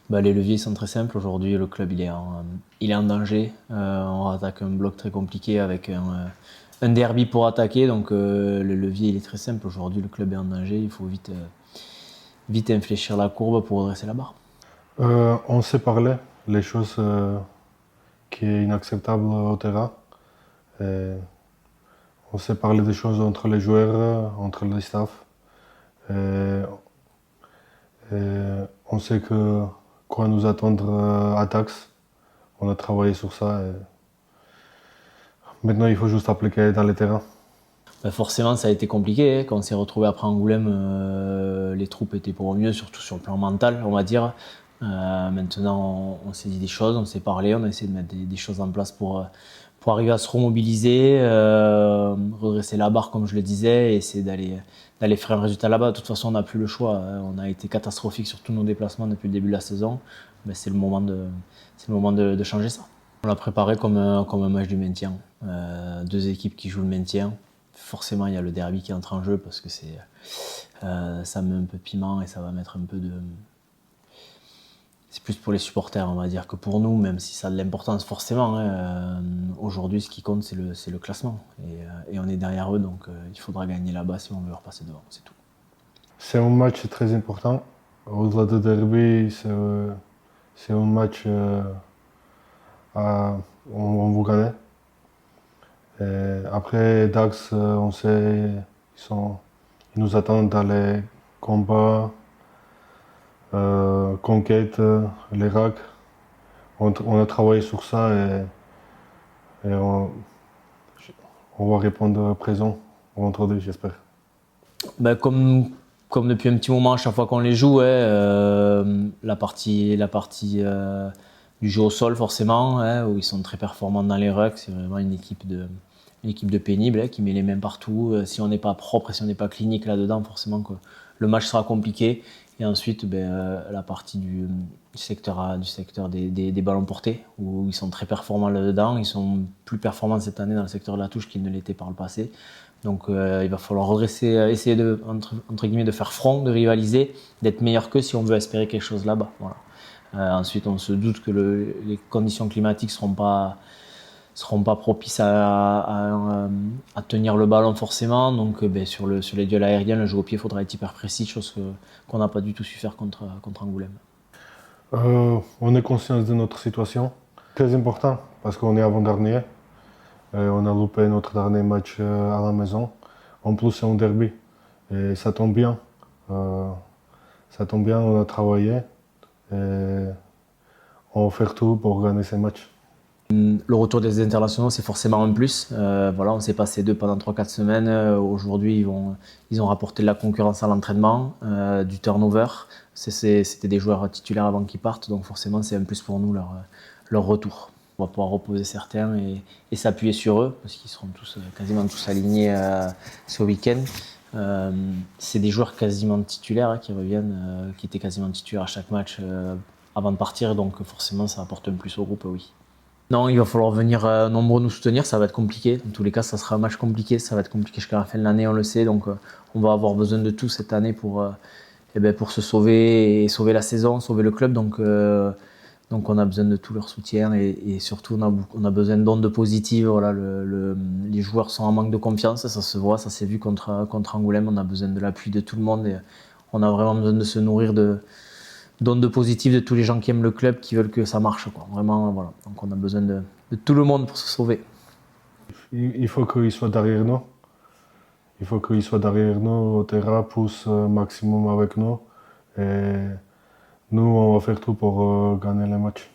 Les leviers sont très simples. Aujourd'hui, le club il est en danger. On attaque un bloc très compliqué avec un derby pour attaquer. Donc le levier il est très simple. Aujourd'hui, le club est en danger. Il faut vite infléchir la courbe pour redresser la barre. On s'est parlé, les choses qui est inacceptable au terrain. Et on s'est parlé des choses entre les joueurs, entre les staffs. Et, et on sait que quoi nous attendre à Tax. On a travaillé sur ça. Et maintenant, il faut juste appliquer dans les terrains. Forcément, ça a été compliqué. Quand on s'est retrouvé après Angoulême, les troupes étaient pour mieux, surtout sur le plan mental, on va dire. Maintenant, on s'est dit des choses, on s'est parlé, on a essayé de mettre des choses en place pour arriver à se remobiliser, redresser la barre, comme je le disais, et essayer d'aller faire un résultat là-bas. De toute façon, on n'a plus le choix. On a été catastrophique sur tous nos déplacements depuis le début de la saison. C'est le moment de changer ça. On l'a préparé comme un match du maintien. Deux équipes qui jouent le maintien. Forcément, il y a le derby qui entre en jeu parce que ça met un peu piment et ça va mettre un peu de. C'est plus pour les supporters, on va dire, que pour nous, même si ça a de l'importance forcément. Aujourd'hui, ce qui compte, c'est le classement. Et on est derrière eux, donc il faudra gagner là-bas si on veut repasser devant, c'est tout. C'est un match très important. Au-delà du derby, c'est un match on vous gagner. Et après, Dax, on sait, ils nous attendent dans les combats, conquêtes, les racks. On a travaillé sur ça et on va répondre présent vendredi, j'espère. Comme depuis un petit moment, à chaque fois qu'on les joue, la partie du jeu au sol, forcément, où ils sont très performants dans les rucks, c'est vraiment une équipe de pénibles qui met les mains partout. Si on n'est pas propre et si on n'est pas clinique là-dedans, forcément que le match sera compliqué. Et ensuite, la partie du secteur des ballons portés, où ils sont très performants là-dedans. Ils sont plus performants cette année dans le secteur de la touche qu'ils ne l'étaient par le passé. Donc il va falloir redresser, essayer de, entre guillemets, de faire front, de rivaliser, d'être meilleur qu'eux si on veut espérer quelque chose là-bas. Voilà. Ensuite, on se doute que les conditions climatiques seront pas propices à tenir le ballon forcément. Donc sur les duels aériens, le jeu au pied, il faudra être hyper précis, chose qu'on n'a pas du tout su faire contre Angoulême. On est conscient de notre situation. Très important parce qu'on est avant-dernier. On a loupé notre dernier match à la maison. En plus, c'est un derby. Et ça tombe bien. Ça tombe bien, on a travaillé. Et on va faire tout pour gagner ces matchs. Le retour des internationaux, c'est forcément un plus. Voilà, on s'est passé d'eux pendant 3-4 semaines. Aujourd'hui, ils ont rapporté de la concurrence à l'entraînement, du turnover. C'était des joueurs titulaires avant qu'ils partent, donc forcément, c'est un plus pour nous leur retour. On va pouvoir reposer certains et s'appuyer sur eux, parce qu'ils seront quasiment tous alignés ce week-end. C'est des joueurs quasiment titulaires qui reviennent, qui étaient quasiment titulaires à chaque match avant de partir, donc forcément, ça apporte un plus au groupe, oui. Non, il va falloir venir nombreux nous soutenir, ça va être compliqué. Dans tous les cas, ça sera un match compliqué, ça va être compliqué jusqu'à la fin de l'année, on le sait. Donc on va avoir besoin de tout cette année pour se sauver et sauver la saison, sauver le club. Donc on a besoin de tout leur soutien et surtout on a besoin d'ondes positives. Voilà, les joueurs sont en manque de confiance, ça se voit, ça s'est vu contre Angoulême. On a besoin de l'appui de tout le monde et on a vraiment besoin de se nourrir d'ondes positives de tous les gens qui aiment le club, qui veulent que ça marche, quoi. Vraiment, voilà. Donc on a besoin de tout le monde pour se sauver. Il faut qu'ils soient derrière nous. Il faut qu'ils soient derrière nous au terrain, poussent maximum avec nous. Et nous, on va faire tout pour gagner les matchs.